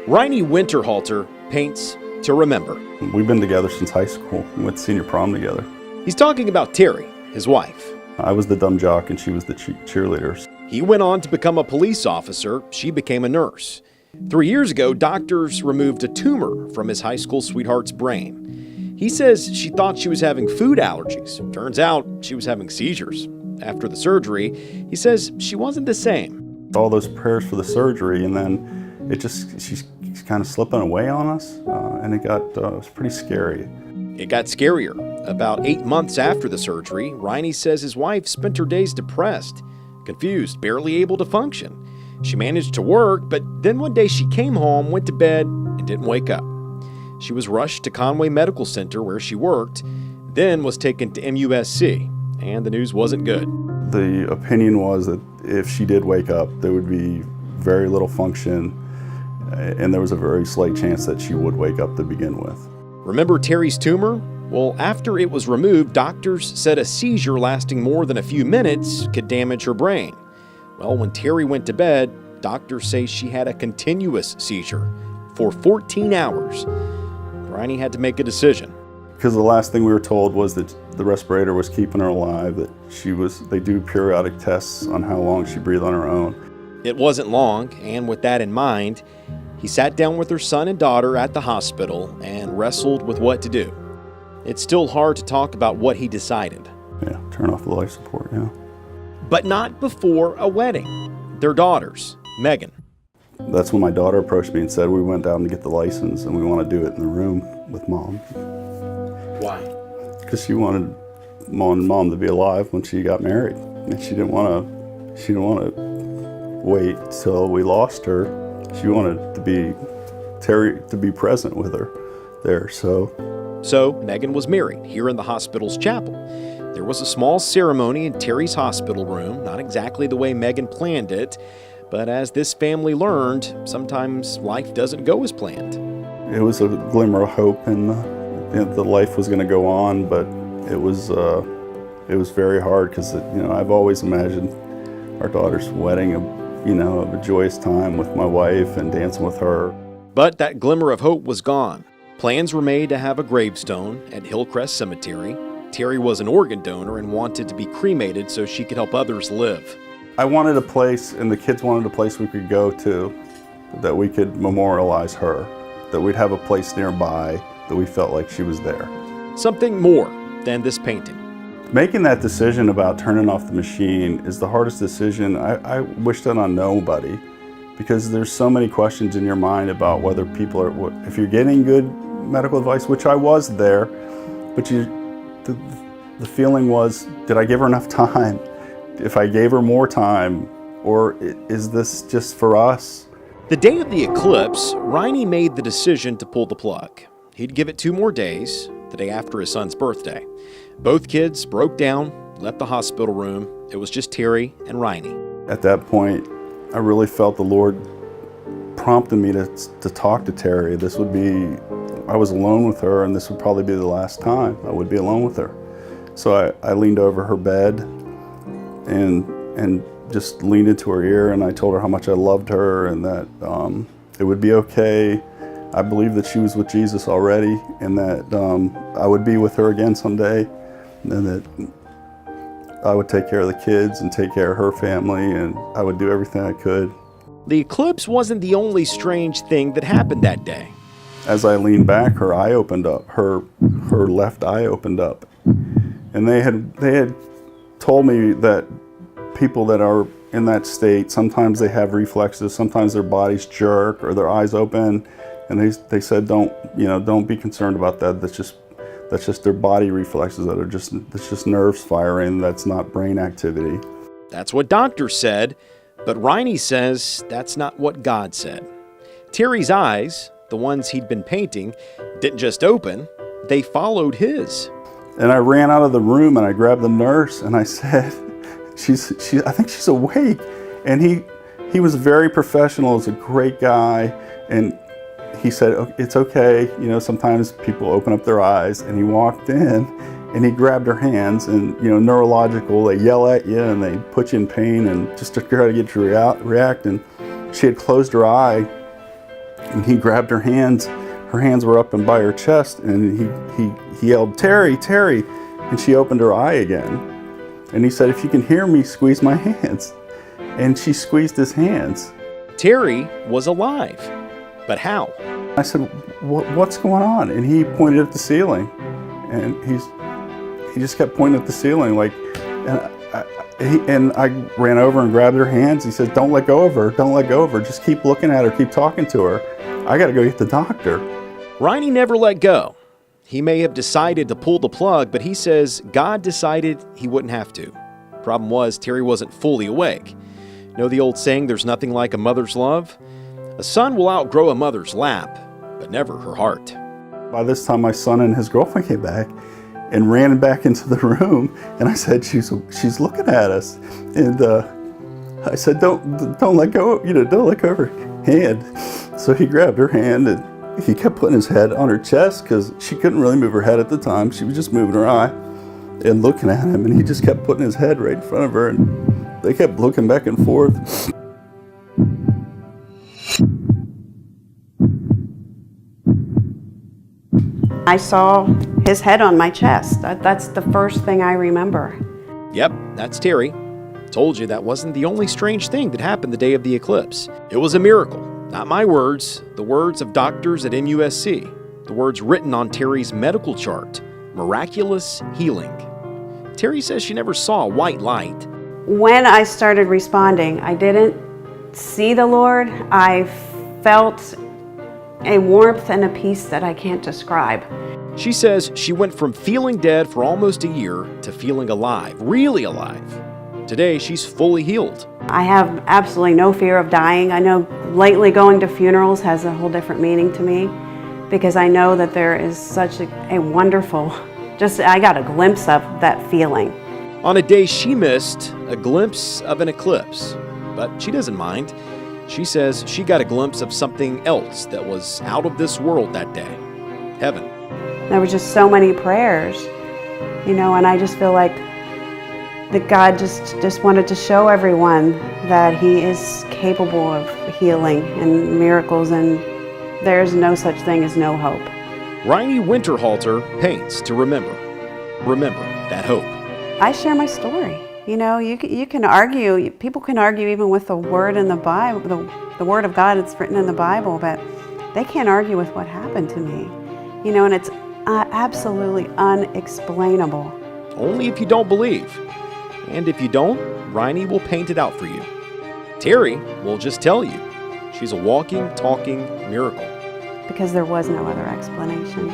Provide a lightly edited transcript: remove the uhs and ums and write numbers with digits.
Riney Winterhalter paints to remember. We've been together since high school. We went to senior prom together. He's talking about Terry, his wife. I was the dumb jock and she was the cheerleader. He went on to become a police officer. She became a nurse. 3 years ago, doctors removed a tumor from his high school sweetheart's brain. He says she thought she was having food allergies. Turns out she was having seizures. After the surgery, he says she wasn't the same. All those prayers for the surgery, and then she's kind of slipping away on us, and it was pretty scary. It got scarier. About 8 months after the surgery, Riney says his wife spent her days depressed, confused, barely able to function. She managed to work, but then one day she came home, went to bed, and didn't wake up. She was rushed to Conway Medical Center where she worked, then was taken to MUSC, and the news wasn't good. The opinion was that if she did wake up, there would be very little function, and there was a very slight chance that she would wake up to begin with. Remember Terry's tumor? Well, after it was removed, doctors said a seizure lasting more than a few minutes could damage her brain. Well, when Terry went to bed, doctors say she had a continuous seizure for 14 hours. Riney had to make a decision. Because the last thing we were told was that the respirator was keeping her alive, that they do periodic tests on how long she breathed on her own. It wasn't long, and with that in mind, he sat down with her son and daughter at the hospital and wrestled with what to do. It's still hard to talk about what he decided. Yeah, turn off the life support, yeah. But not before a wedding. Their daughters, Megan. That's when my daughter approached me and said we went down to get the license and we want to do it in the room with Mom. Why? Because she wanted Mom to be alive when she got married, and she didn't want to wait till we lost her. She wanted Terry to be present with her there. So Megan was married here in the hospital's chapel. There was a small ceremony in Terry's hospital room, not exactly the way Megan planned it, but as this family learned, sometimes life doesn't go as planned. It was a glimmer of hope, and the life was going to go on, but it was very hard because I've always imagined our daughter's wedding of a joyous time with my wife and dancing with her. But that glimmer of hope was gone. Plans were made to have a gravestone at Hillcrest Cemetery. Terry was an organ donor and wanted to be cremated so she could help others live. I wanted a place, and the kids wanted a place we could go to that we could memorialize her, that we'd have a place nearby that we felt like she was there. Something more than this painting. Making that decision about turning off the machine is the hardest decision. I wish that on nobody, because there's so many questions in your mind about whether people are, if you're getting good medical advice, which I was there, but the feeling was, did I give her enough time? If I gave her more time, or is this just for us? The day of the eclipse, Riney made the decision to pull the plug. He'd give it 2 more days, the day after his son's birthday. Both kids broke down, left the hospital room. It was just Terry and Riney. At that point, I really felt the Lord prompted me to talk to Terry. I was alone with her, and this would probably be the last time I would be alone with her. So I leaned over her bed and just leaned into her ear, and I told her how much I loved her and that it would be okay. I believed that she was with Jesus already, and that I would be with her again someday, and that I would take care of the kids and take care of her family, and I would do everything I could. The eclipse wasn't the only strange thing that happened that day. As I leaned back, her eye opened up, her left eye opened up. And they had told me that people that are in that state, sometimes they have reflexes, sometimes their bodies jerk or their eyes open, and they said don't be concerned about that. That's just their body reflexes that's just nerves firing. That's not brain activity. That's what doctors said, but Riney says that's not what God said. Terry's eyes, the ones he'd been painting, didn't just open, they followed his. And I ran out of the room and I grabbed the nurse and I said, I think she's awake. And he was very professional, was a great guy, and he said, it's okay, sometimes people open up their eyes. And he walked in and he grabbed her hands, and neurological, they yell at you and they put you in pain and just to try to get you to react. And she had closed her eye, and he grabbed her hands. Her hands were up and by her chest, and he yelled, "Terry, Terry," and she opened her eye again. And he said, "If you can hear me, squeeze my hands." And she squeezed his hands. Terry was alive. But how? I said, "What's going on?" And he pointed at the ceiling, and he just kept pointing at the ceiling, like, and I ran over and grabbed her hands. He said, "Don't let go of her. Don't let go of her. Just keep looking at her. Keep talking to her. I got to go get the doctor." Riney never let go. He may have decided to pull the plug, but he says God decided he wouldn't have to. Problem was, Terry wasn't fully awake. Know the old saying, there's nothing like a mother's love? A son will outgrow a mother's lap, but never her heart. By this time, my son and his girlfriend came back and ran back into the room, and I said, she's looking at us. And I said, don't let go, don't let go of her hand. So he grabbed her hand, and he kept putting his head on her chest because she couldn't really move her head at the time. She was just moving her eye and looking at him, and he just kept putting his head right in front of her, and they kept looking back and forth. I saw his head on my chest. That's the first thing I remember. Yep, that's Terry. Told you that wasn't the only strange thing that happened the day of the eclipse. It was a miracle. Not my words, the words of doctors at MUSC. The words written on Terry's medical chart. Miraculous healing. Terry says she never saw a white light. When I started responding, I didn't see the Lord. I felt a warmth and a peace that I can't describe. She says she went from feeling dead for almost a year to feeling alive, really alive. Today, she's fully healed. I have absolutely no fear of dying. I know lately going to funerals has a whole different meaning to me because I know that there is such a wonderful, I got a glimpse of that feeling. On a day she missed, a glimpse of an eclipse. But she doesn't mind. She says she got a glimpse of something else that was out of this world that day. Heaven. There were just so many prayers, and I just feel like that God just wanted to show everyone that He is capable of healing and miracles, and there's no such thing as no hope. Riney Winterhalter paints to remember. Remember that hope. I share my story. You can argue, people can argue even with the word in the Bible, the word of God that's written in the Bible, but they can't argue with what happened to me. And it's absolutely unexplainable. Only if you don't believe. And if you don't, Riney will paint it out for you. Terry will just tell you. She's a walking, talking miracle. Because there was no other explanation.